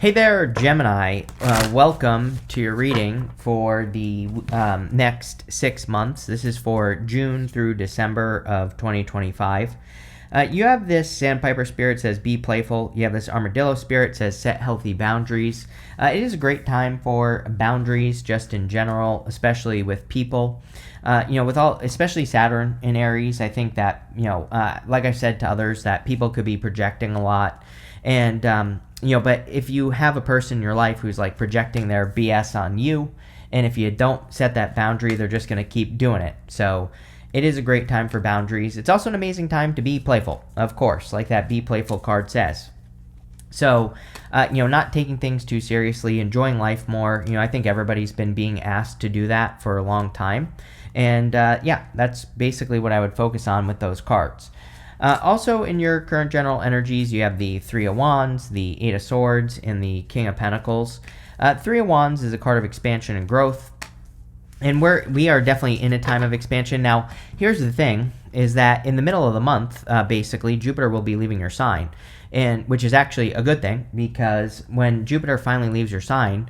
Hey there, Gemini. Welcome to your reading for the next 6 months. This is for June through December of 2025. You have this Sandpiper spirit says be playful. You have this Armadillo spirit says set healthy boundaries. It is a great time for boundaries just in general, especially with people. Especially Saturn in Aries, I think that, like I've said to others, that people could be projecting a lot. And, but if you have a person in your life who's like projecting their BS on you, and if you don't set that boundary, they're just going to keep doing it. So it is a great time for boundaries. It's also an amazing time to be playful, of course, like that Be Playful card says. So, not taking things too seriously, enjoying life more. I think everybody's been being asked to do that for a long time. And that's basically what I would focus on with those cards. Also, in your current general energies, you have the Three of Wands, the Eight of Swords, and the King of Pentacles. Three of Wands is a card of expansion and growth. And we are definitely in a time of expansion. Now, here's the thing, is that in the middle of the month, basically, Jupiter will be leaving your sign, which is actually a good thing, because when Jupiter finally leaves your sign,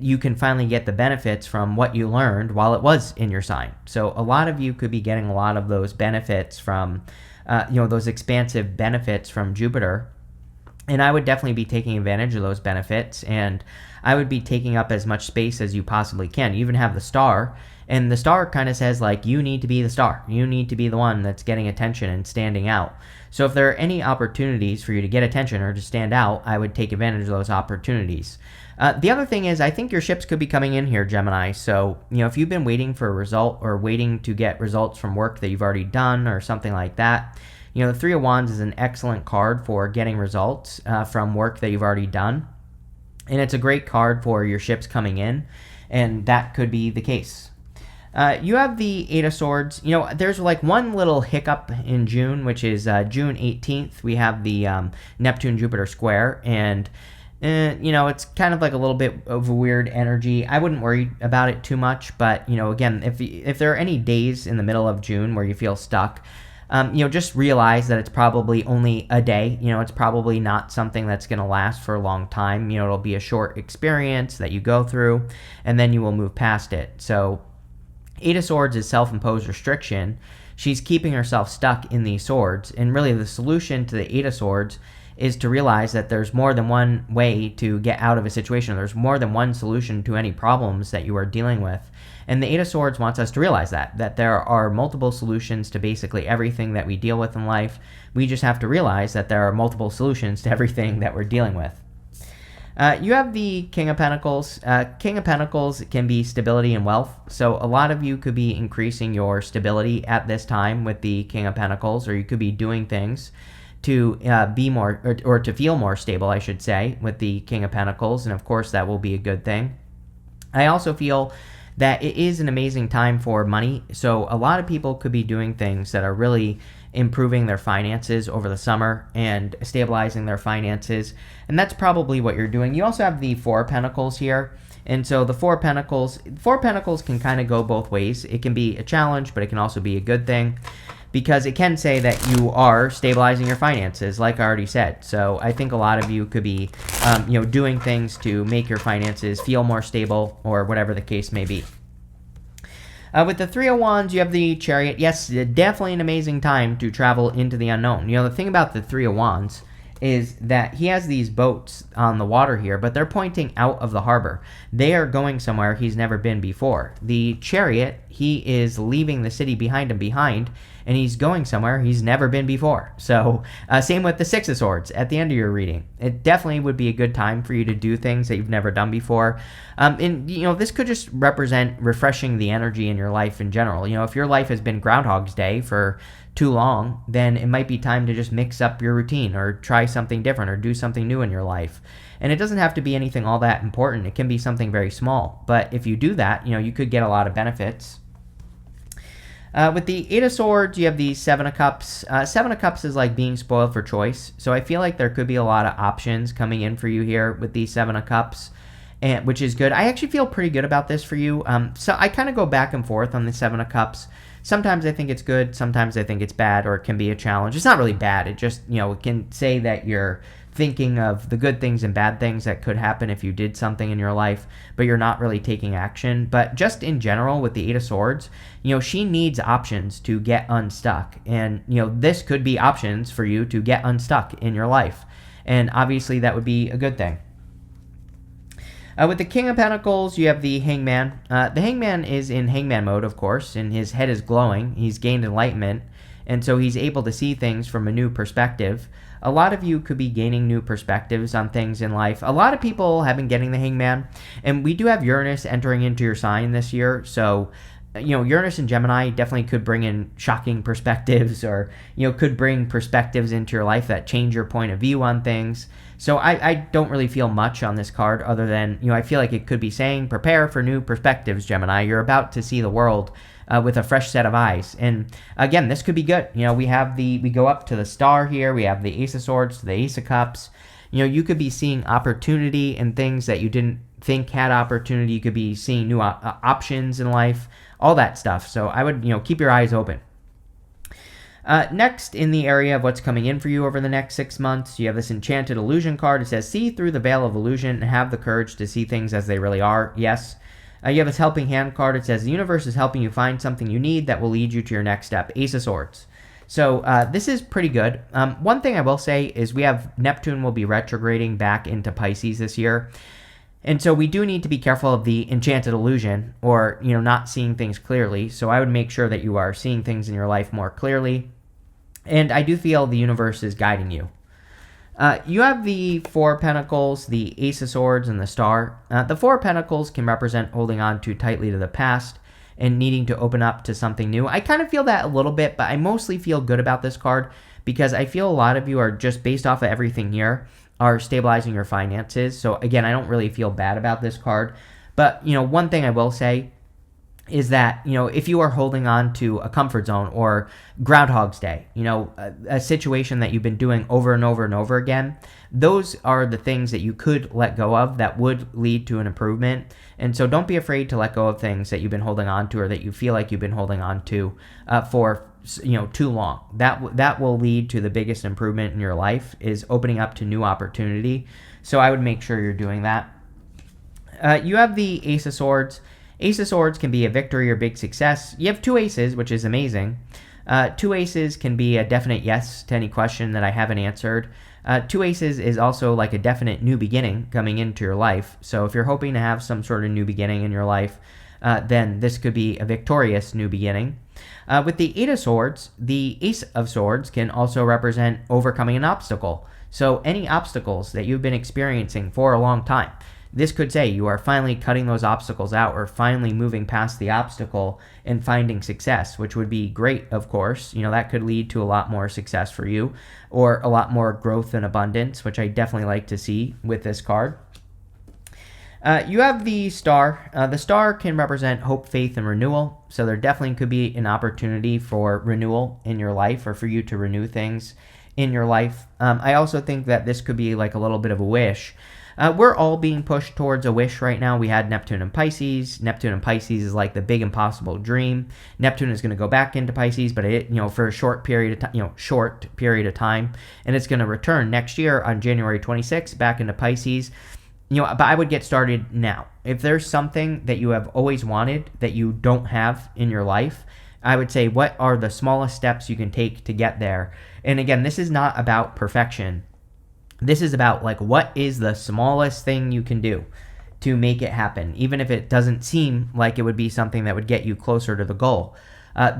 you can finally get the benefits from what you learned while it was in your sign. So a lot of you could be getting a lot of those benefits from, those expansive benefits from Jupiter. And I would definitely be taking advantage of those benefits, and I would be taking up as much space as you possibly can. You even have the star, and the star kind of says, like, you need to be the star. You need to be the one that's getting attention and standing out. So if there are any opportunities for you to get attention or to stand out, I would take advantage of those opportunities. The other thing is, I think your ships could be coming in here, Gemini. So, if you've been waiting for a result or waiting to get results from work that you've already done or something like that, the Three of Wands is an excellent card for getting results from work that you've already done. And it's a great card for your ships coming in, and that could be the case. You have the Eight of Swords. There's like one little hiccup in June, which is June 18th. We have the Neptune-Jupiter square, and it's kind of like a little bit of a weird energy. I wouldn't worry about it too much, but, again, if there are any days in the middle of June where you feel stuck, just realize that it's probably only a day. It's probably not something that's going to last for a long time. It'll be a short experience that you go through, and then you will move past it. So Eight of Swords is self-imposed restriction. She's keeping herself stuck in these swords, and really the solution to the Eight of Swords is to realize that there's more than one way to get out of a situation. There's more than one solution to any problems that you are dealing with. And the Eight of Swords wants us to realize that there are multiple solutions to basically everything that we deal with in life. We just have to realize that there are multiple solutions to everything that we're dealing with. You have the King of Pentacles. King of Pentacles can be stability and wealth. So a lot of you could be increasing your stability at this time with the King of Pentacles, or you could be doing things to be more, or to feel more stable, I should say, with the King of Pentacles. And of course, that will be a good thing. I also feel that it is an amazing time for money. So a lot of people could be doing things that are really improving their finances over the summer and stabilizing their finances. And that's probably what you're doing. You also have the Four of Pentacles here. And so the Four of Pentacles can kind of go both ways. It can be a challenge, but it can also be a good thing, because it can say that you are stabilizing your finances, like I already said. So I think a lot of you could be, doing things to make your finances feel more stable, or whatever the case may be. With the Three of Wands, you have the Chariot. Yes, definitely an amazing time to travel into the unknown. The thing about the Three of Wands is that he has these boats on the water here, but they're pointing out of the harbor. They are going somewhere he's never been before. The Chariot, he is leaving the city behind him, and he's going somewhere he's never been before. So same with the Six of Swords at the end of your reading. It definitely would be a good time for you to do things that you've never done before. This could just represent refreshing the energy in your life in general. If your life has been Groundhog's Day for too long, then it might be time to just mix up your routine, or try something different, or do something new in your life. And it doesn't have to be anything all that important. It can be something very small. But if you do that, you could get a lot of benefits. With the Eight of Swords, you have the Seven of Cups. Seven of Cups is like being spoiled for choice. So I feel like there could be a lot of options coming in for you here with the Seven of Cups, which is good. I actually feel pretty good about this for you. So I kind of go back and forth on the Seven of Cups. Sometimes I think it's good, sometimes I think it's bad, or it can be a challenge. It's not really bad. It just, it can say that you're thinking of the good things and bad things that could happen if you did something in your life, but you're not really taking action. But just in general with the Eight of Swords, she needs options to get unstuck. And, this could be options for you to get unstuck in your life. And obviously that would be a good thing. With the King of Pentacles, you have the Hangman. The Hangman is in Hangman mode, of course, and his head is glowing. He's gained enlightenment, and so he's able to see things from a new perspective. A lot of you could be gaining new perspectives on things in life. A lot of people have been getting the Hangman, and we do have Uranus entering into your sign this year, so Uranus and Gemini definitely could bring in shocking perspectives, or could bring perspectives into your life that change your point of view on things. So I don't really feel much on this card, other than I feel like it could be saying, prepare for new perspectives, Gemini. You're about to see the world with a fresh set of eyes. And again, this could be good. We go up to the Star here. We have the Ace of Swords to the Ace of Cups. You could be seeing opportunity in things that you didn't think had opportunity. You could be seeing new options in life, all that stuff. So I would keep your eyes open. Next, in the area of what's coming in for you over the next 6 months, you have this Enchanted Illusion card. It says, see through the veil of illusion and have the courage to see things as they really are. Yes. You have this Helping Hand card. It says, the universe is helping you find something you need that will lead you to your next step. Ace of Swords. So this is pretty good. One thing I will say is we have Neptune will be retrograding back into Pisces this year. And so we do need to be careful of the Enchanted Illusion, or, not seeing things clearly. So I would make sure that you are seeing things in your life more clearly. And I do feel the universe is guiding you. You have the Four of Pentacles, the Ace of Swords, and the Star. The Four of Pentacles can represent holding on too tightly to the past and needing to open up to something new. I kind of feel that a little bit, but I mostly feel good about this card because I feel a lot of you are, just based off of everything here, are stabilizing your finances. So again, I don't really feel bad about this card. But, one thing I will say is that, if you are holding on to a comfort zone or Groundhog's Day, a situation that you've been doing over and over and over again, those are the things that you could let go of that would lead to an improvement. And so don't be afraid to let go of things that you've been holding on to, or that you feel like you've been holding on to for too long. That will lead to the biggest improvement in your life, is opening up to new opportunity. So I would make sure you're doing that. You have the Ace of Swords. Ace of Swords can be a victory or big success. You have two aces, which is amazing. Two aces can be a definite yes to any question that I haven't answered. Two aces is also like a definite new beginning coming into your life. So if you're hoping to have some sort of new beginning in your life, then this could be a victorious new beginning. With the Eight of Swords, the Ace of Swords can also represent overcoming an obstacle. So any obstacles that you've been experiencing for a long time, this could say you are finally cutting those obstacles out, or finally moving past the obstacle and finding success, which would be great, of course. That could lead to a lot more success for you, or a lot more growth and abundance, which I definitely like to see with this card. You have the Star. The Star can represent hope, faith, and renewal. So there definitely could be an opportunity for renewal in your life, or for you to renew things in your life. I also think that this could be like a little bit of a wish. We're all being pushed towards a wish right now. We had Neptune and Pisces. Neptune and Pisces is like the big impossible dream. Neptune is going to go back into Pisces, but for a short period of time, and it's going to return next year on January 26th back into Pisces. But I would get started now. If there's something that you have always wanted that you don't have in your life, I would say, what are the smallest steps you can take to get there? And again, this is not about perfection. This is about what is the smallest thing you can do to make it happen, even if it doesn't seem like it would be something that would get you closer to the goal.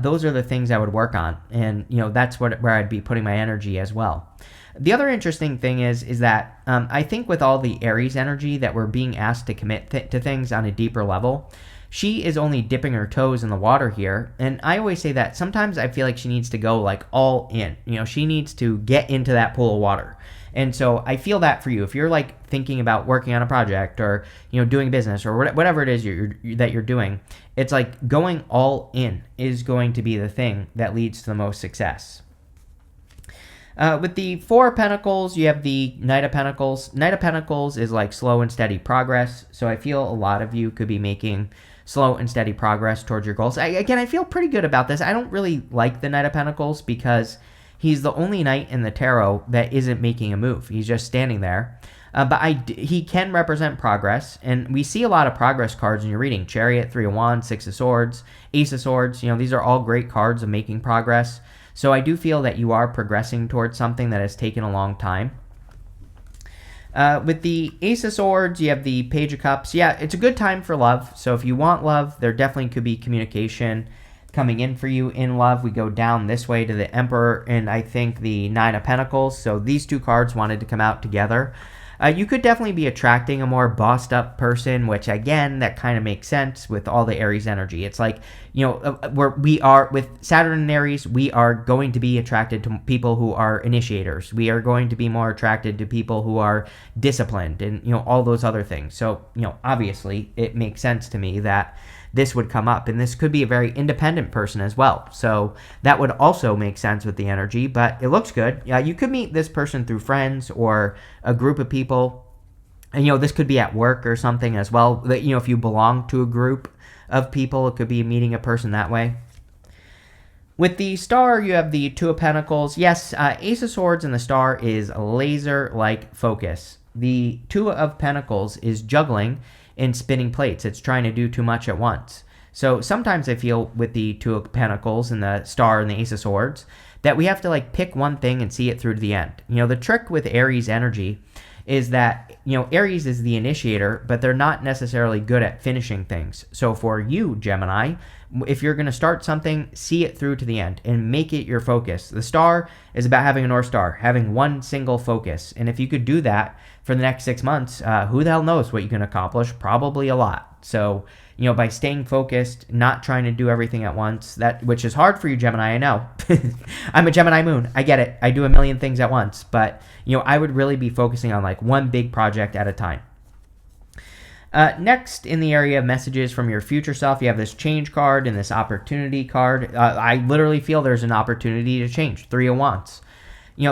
Those are the things I would work on, and that's where I'd be putting my energy as well. The other interesting thing is that I think with all the Aries energy that we're being asked to commit to things on a deeper level, she is only dipping her toes in the water here. And I always say that sometimes I feel like she needs to go all in. She needs to get into that pool of water. And so I feel that for you. If you're thinking about working on a project, or doing business, or whatever it is that you're doing, it's going all in is going to be the thing that leads to the most success. With the Four of Pentacles, you have the Knight of Pentacles. Knight of Pentacles is slow and steady progress. So I feel a lot of you could be making slow and steady progress towards your goals. I feel pretty good about this. I don't really like the Knight of Pentacles because he's the only knight in the tarot that isn't making a move. He's just standing there. He can represent progress, and we see a lot of progress cards in your reading. Chariot, Three of Wands, Six of Swords, Ace of Swords. These are all great cards of making progress. So I do feel that you are progressing towards something that has taken a long time. With the Ace of Swords, you have the Page of Cups. Yeah, it's a good time for love. So if you want love, there definitely could be communication coming in for you in love. We go down this way to the Emperor and I think the Nine of Pentacles. So these two cards wanted to come out together. You could definitely be attracting a more bossed up person, which again, that kind of makes sense with all the Aries energy. It's like, we are with Saturn and Aries, we are going to be attracted to people who are initiators. We are going to be more attracted to people who are disciplined and, all those other things. So, obviously it makes sense to me that this would come up, and this could be a very independent person as well. So that would also make sense with the energy, but it looks good. You could meet this person through friends or a group of people, and this could be at work or something as well. That if you belong to a group of people, it could be meeting a person that way. With the Star, you have the Two of Pentacles. Yes, Ace of Swords and the Star is laser-like focus. The Two of Pentacles is juggling and spinning plates. It's trying to do too much at once. So sometimes I feel with the Two of Pentacles and the Star and the Ace of Swords that we have to pick one thing and see it through to the end. The trick with Aries energy is that, Aries is the initiator, but they're not necessarily good at finishing things. So for you, Gemini, if you're going to start something, see it through to the end and make it your focus. The Star is about having a North Star, having one single focus. And if you could do that for the next 6 months, who the hell knows what you can accomplish? Probably a lot. So, by staying focused, not trying to do everything at once, which is hard for you, Gemini, I know. I'm a Gemini moon. I get it. I do a million things at once. But, I would really be focusing on one big project at a time. Next, in the area of messages from your future self, you have this change card and this opportunity card. I literally feel there's an opportunity to change. Three of Wands.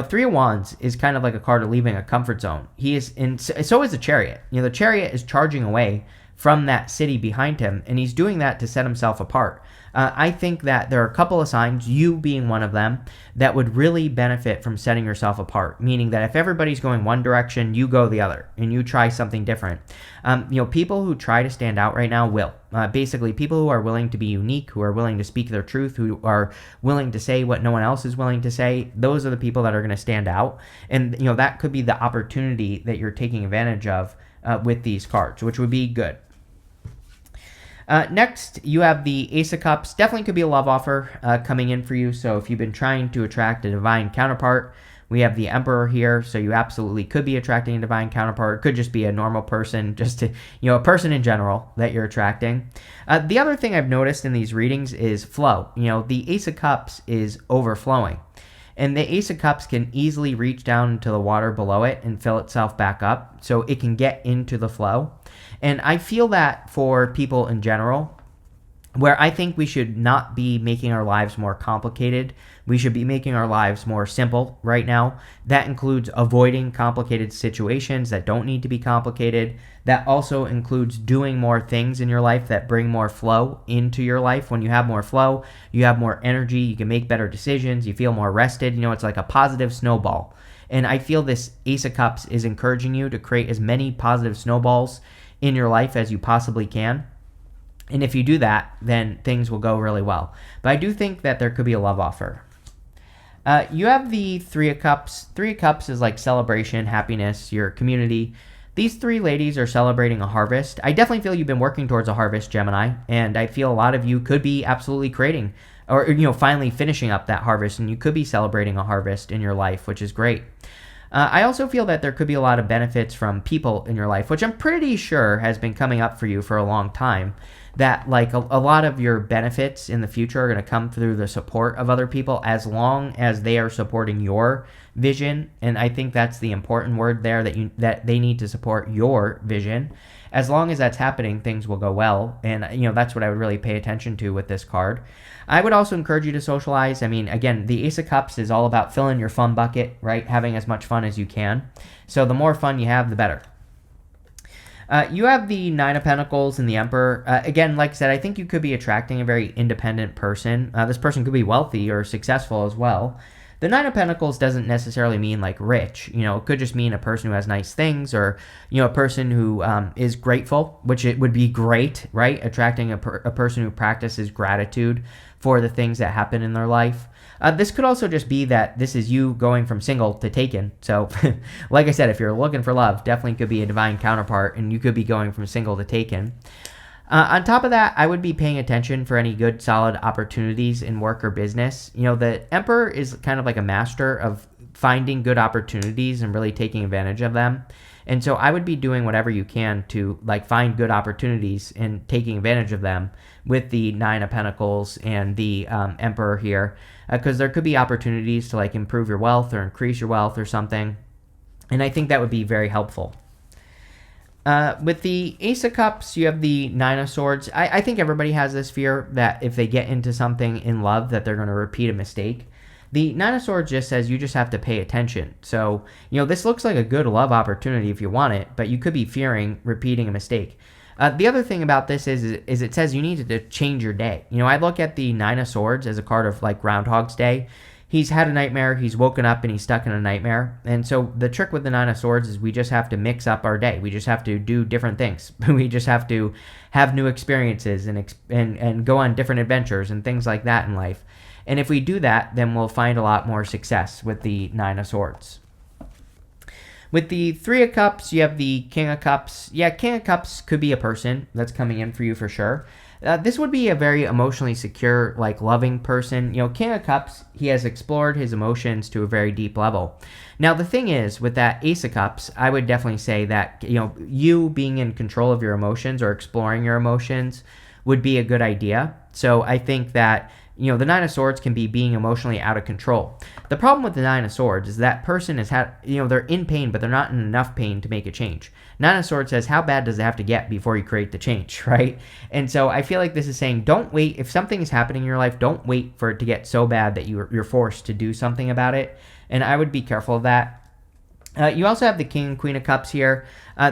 Three of Wands is kind of like a card of leaving a comfort zone. So is the Chariot. The Chariot is charging away from that city behind him, and he's doing that to set himself apart. I think that there are a couple of signs, you being one of them, that would really benefit from setting yourself apart, meaning that if everybody's going one direction, you go the other, and you try something different. People who try to stand out right now will. Basically, people who are willing to be unique, who are willing to speak their truth, who are willing to say what no one else is willing to say, those are the people that are going to stand out. And, that could be the opportunity that you're taking advantage of with these cards, which would be good. Next, you have the Ace of Cups. Definitely could be a love offer coming in for you. So if you've been trying to attract a divine counterpart, we have the Emperor here. So you absolutely could be attracting a divine counterpart. It could just be a normal person, a person in general that you're attracting. The other thing I've noticed in these readings is flow. The Ace of Cups is overflowing. And the Ace of Cups can easily reach down to the water below it and fill itself back up. So it can get into the flow. And I feel that for people in general, where I think we should not be making our lives more complicated. We should be making our lives more simple right now. That includes avoiding complicated situations that don't need to be complicated. That also includes doing more things in your life that bring more flow into your life. When you have more flow, you have more energy, you can make better decisions, you feel more rested. It's like a positive snowball. And I feel this Ace of Cups is encouraging you to create as many positive snowballs in your life as you possibly can. And if you do that, then things will go really well. But I do think that there could be a love offer. You have the Three of Cups. Three of Cups is like celebration, happiness, your community. These three ladies are celebrating a harvest. I definitely feel you've been working towards a harvest, Gemini. And I feel a lot of you could be absolutely creating or, finally finishing up that harvest. And you could be celebrating a harvest in your life, which is great. I also feel that there could be a lot of benefits from people in your life, which I'm pretty sure has been coming up for you for a long time. That a lot of your benefits in the future are going to come through the support of other people as long as they are supporting your vision. And I think that's the important word there, that they need to support your vision. As long as that's happening, things will go well. And, that's what I would really pay attention to with this card. I would also encourage you to socialize. I mean, again, the Ace of Cups is all about filling your fun bucket, right? Having as much fun as you can. So the more fun you have, the better. You have the Nine of Pentacles and the Emperor. Again, like I said, I think you could be attracting a very independent person. This person could be wealthy or successful as well. The Nine of Pentacles doesn't necessarily mean like rich. It could just mean a person who has nice things, or a person who is grateful, which it would be great, right? Attracting a person who practices gratitude for the things that happen in their life. This could also just be that this is you going from single to taken. So, like I said, if you're looking for love, definitely could be a divine counterpart, and you could be going from single to taken. On top of that, I would be paying attention for any good, solid opportunities in work or business. The Emperor is kind of like a master of finding good opportunities and really taking advantage of them. And so I would be doing whatever you can to like find good opportunities and taking advantage of them with the Nine of Pentacles and the Emperor here, because there could be opportunities to like improve your wealth or increase your wealth or something. And I think that would be very helpful. With the Ace of Cups, you have the Nine of Swords. I think everybody has this fear that if they get into something in love that they're going to repeat a mistake. The Nine of Swords just says you just have to pay attention. So, this looks like a good love opportunity if you want it, but you could be fearing repeating a mistake. The other thing about this is it says you need to change your day. I look at the Nine of Swords as a card of like Groundhog's Day. He's had a nightmare, he's woken up, and he's stuck in a nightmare. And so the trick with the Nine of Swords is we just have to mix up our day. We just have to do different things. We just have to have new experiences and go on different adventures and things like that in life. And if we do that, then we'll find a lot more success with the Nine of Swords. With the Three of Cups, you have the King of Cups. Yeah, King of Cups could be a person that's coming in for you for sure. This would be a very emotionally secure, like loving person. King of Cups, he has explored his emotions to a very deep level. Now, the thing is, with that Ace of Cups, I would definitely say that, you being in control of your emotions or exploring your emotions would be a good idea. So I think that, the Nine of Swords can be being emotionally out of control. The problem with the Nine of Swords is that person has had, they're in pain, but they're not in enough pain to make a change. Nine of Swords says, how bad does it have to get before you create the change, right? And so I feel like this is saying, don't wait. If something is happening in your life, don't wait for it to get so bad that you're forced to do something about it. And I would be careful of that. You also have the King and Queen of Cups here.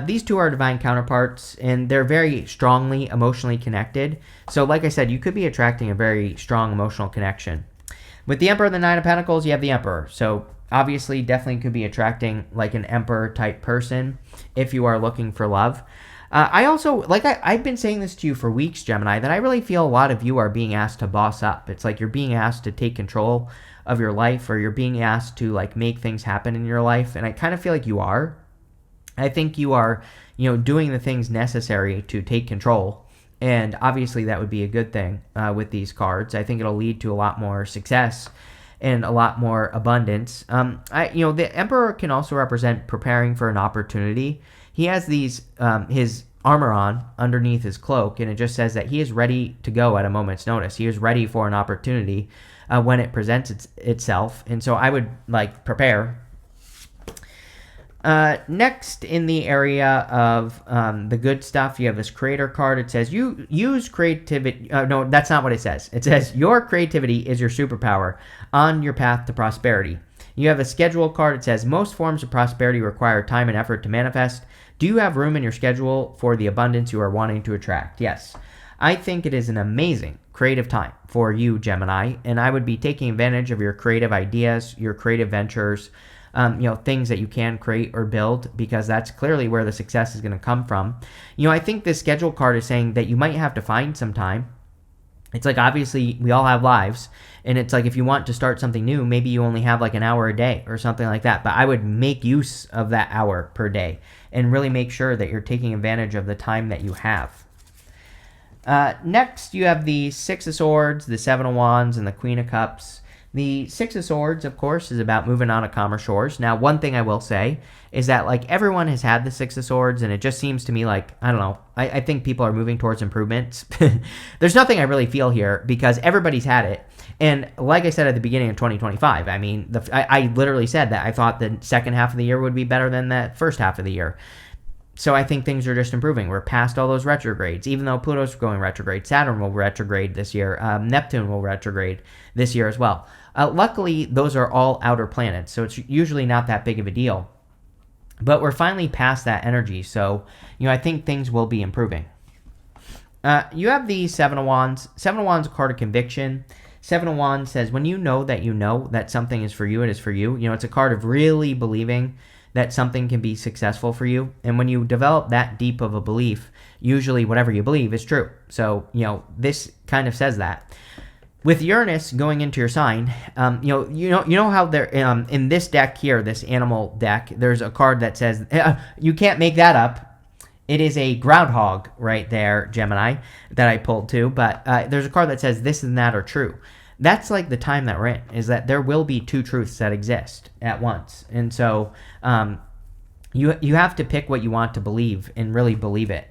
These two are divine counterparts, and they're very strongly emotionally connected. So like I said, you could be attracting a very strong emotional connection. With the Emperor and the Nine of Pentacles, you have the Emperor. So obviously, definitely could be attracting like an Emperor type person if you are looking for love. I also, I've been saying this to you for weeks, Gemini, that I really feel a lot of you are being asked to boss up. It's like you're being asked to take control of your life, or you're being asked to like make things happen in your life. And I kind of feel like you are. I think you are, doing the things necessary to take control. And obviously that would be a good thing with these cards. I think it'll lead to a lot more success and a lot more abundance. The Emperor can also represent preparing for an opportunity. He has these, his armor on underneath his cloak, and it just says that he is ready to go at a moment's notice. He is ready for an opportunity when it presents itself. And so I would prepare. Next, in the area of the good stuff, you have this creator card. It says you use creativity. No, that's not what it says. It says your creativity is your superpower on your path to prosperity. You have a schedule card. It says most forms of prosperity require time and effort to manifest. Do you have room in your schedule for the abundance you are wanting to attract? Yes. I think it is an amazing creative time for you, Gemini, and I would be taking advantage of your creative ideas, your creative ventures, things that you can create or build, because that's clearly where the success is going to come from. I think this schedule card is saying that you might have to find some time. It's like, obviously we all have lives, and it's like if you want to start something new, maybe you only have like an hour a day or something like that. But I would make use of that hour per day and really make sure that you're taking advantage of the time that you have. Next, you have the Six of Swords, the Seven of Wands, and the Queen of Cups. The Six of Swords, of course, is about moving on to calmer shores. Now, one thing I will say is that everyone has had the Six of Swords, and it just seems to me I don't know, I think people are moving towards improvements. There's nothing I really feel here because everybody's had it. And like I said at the beginning of 2025, I mean, I literally said that I thought the second half of the year would be better than the first half of the year. So I think things are just improving. We're past all those retrogrades. Even though Pluto's going retrograde, Saturn will retrograde this year. Neptune will retrograde this year as well. Luckily, those are all outer planets, so it's usually not that big of a deal. But we're finally past that energy, so I think things will be improving. You have the Seven of Wands. Seven of Wands, a card of conviction. Seven of Wands says when you know that something is for you, it is for you. It's a card of really believing that something can be successful for you. And when you develop that deep of a belief, usually whatever you believe is true. So, this kind of says that. With Uranus going into your sign, you know how there in this deck here, this animal deck, there's a card that says you can't make that up. It is a groundhog right there, Gemini, that I pulled too. But there's a card that says this and that are true. That's like the time that we're in, is that there will be two truths that exist at once. And so you have to pick what you want to believe and really believe it.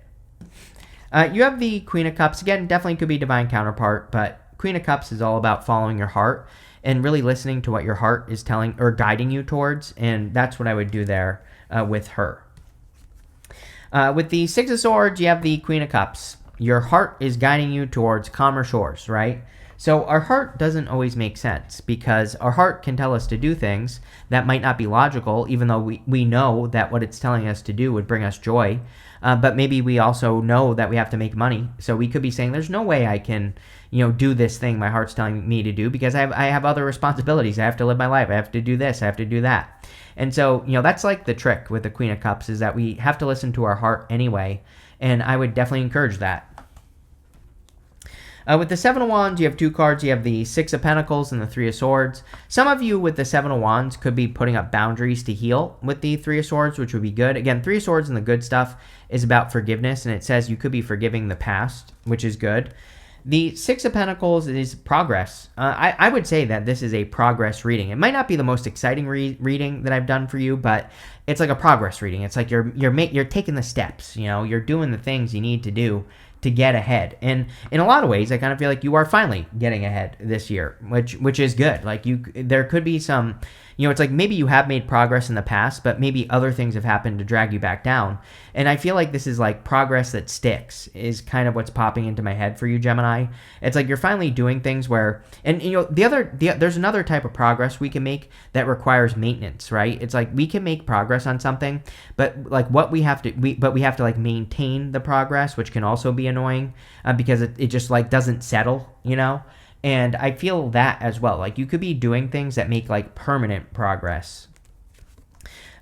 You have the Queen of Cups. Again, definitely could be divine counterpart, but Queen of Cups is all about following your heart and really listening to what your heart is telling or guiding you towards. And that's what I would do there with her. With the Six of Swords, you have the Queen of Cups. Your heart is guiding you towards calmer shores, right? So our heart doesn't always make sense because our heart can tell us to do things that might not be logical, even though we know that what it's telling us to do would bring us joy. But maybe we also know that we have to make money. So we could be saying, there's no way I can, do this thing my heart's telling me to do because I have other responsibilities. I have to live my life. I have to do this. I have to do that. And so, that's like the trick with the Queen of Cups is that we have to listen to our heart anyway. And I would definitely encourage that. With the Seven of Wands, you have two cards. You have the Six of Pentacles and the Three of Swords. Some of you with the Seven of Wands could be putting up boundaries to heal with the Three of Swords, which would be good. Again, Three of Swords and the good stuff is about forgiveness, and it says you could be forgiving the past, which is good. The Six of Pentacles is progress. I would say that this is a progress reading. It might not be the most exciting reading that I've done for you, but it's like a progress reading. It's like you're taking the steps. You're doing the things you need to do to get ahead. And in a lot of ways, I kind of feel like you are finally getting ahead this year, which is good. Like there could be some, it's like maybe you have made progress in the past, but maybe other things have happened to drag you back down. And I feel like this is like progress that sticks is kind of what's popping into my head for you, Gemini. It's like you're finally doing things where, and there's another type of progress we can make that requires maintenance, right? It's like we can make progress on something, but like we have to like maintain the progress, which can also be annoying because it just like doesn't settle, And I feel that as well. Like you could be doing things that make like permanent progress.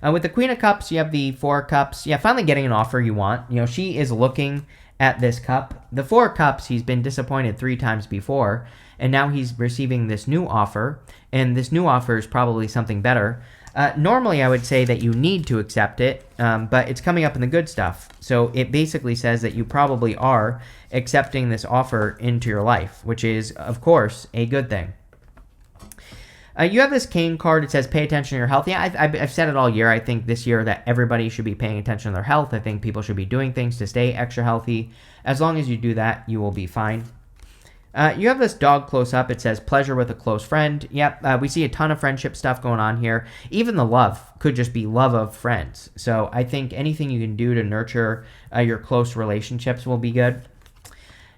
With the Queen of Cups, you have the Four of Cups. Yeah, finally getting an offer you want. She is looking at this cup. The Four of Cups, he's been disappointed 3 times before, and now he's receiving this new offer, and this new offer is probably something better. Normally, I would say that you need to accept it, but it's coming up in the good stuff. So it basically says that you probably are accepting this offer into your life, which is, of course, a good thing. You have this Cane card. It says pay attention to your health. Yeah, I've said it all year. I think this year that everybody should be paying attention to their health. I think people should be doing things to stay extra healthy. As long as you do that, you will be fine. You have this dog close up. It says pleasure with a close friend. Yep, we see a ton of friendship stuff going on here. Even the love could just be love of friends. So I think anything you can do to nurture your close relationships will be good.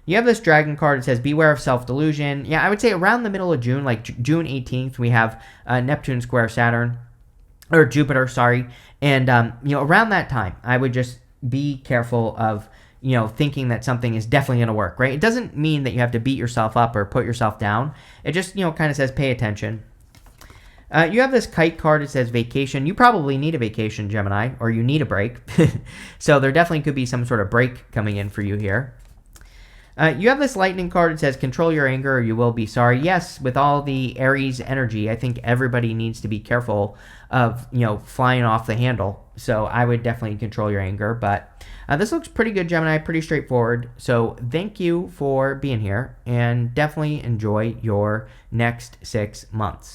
You have this dragon card. It says beware of self-delusion. Yeah, I would say around the middle of June, like June 18th, we have Neptune square Saturn, or Jupiter, sorry. And, around that time, I would just be careful of, thinking that something is definitely going to work, right? It doesn't mean that you have to beat yourself up or put yourself down. It just, kind of says pay attention. You have this kite card. It says vacation. You probably need a vacation, Gemini, or you need a break. So there definitely could be some sort of break coming in for you here. You have this lightning card. It says control your anger or you will be sorry. Yes, with all the Aries energy, I think everybody needs to be careful of, flying off the handle. So I would definitely control your anger. But this looks pretty good, Gemini, pretty straightforward. So thank you for being here and definitely enjoy your next 6 months.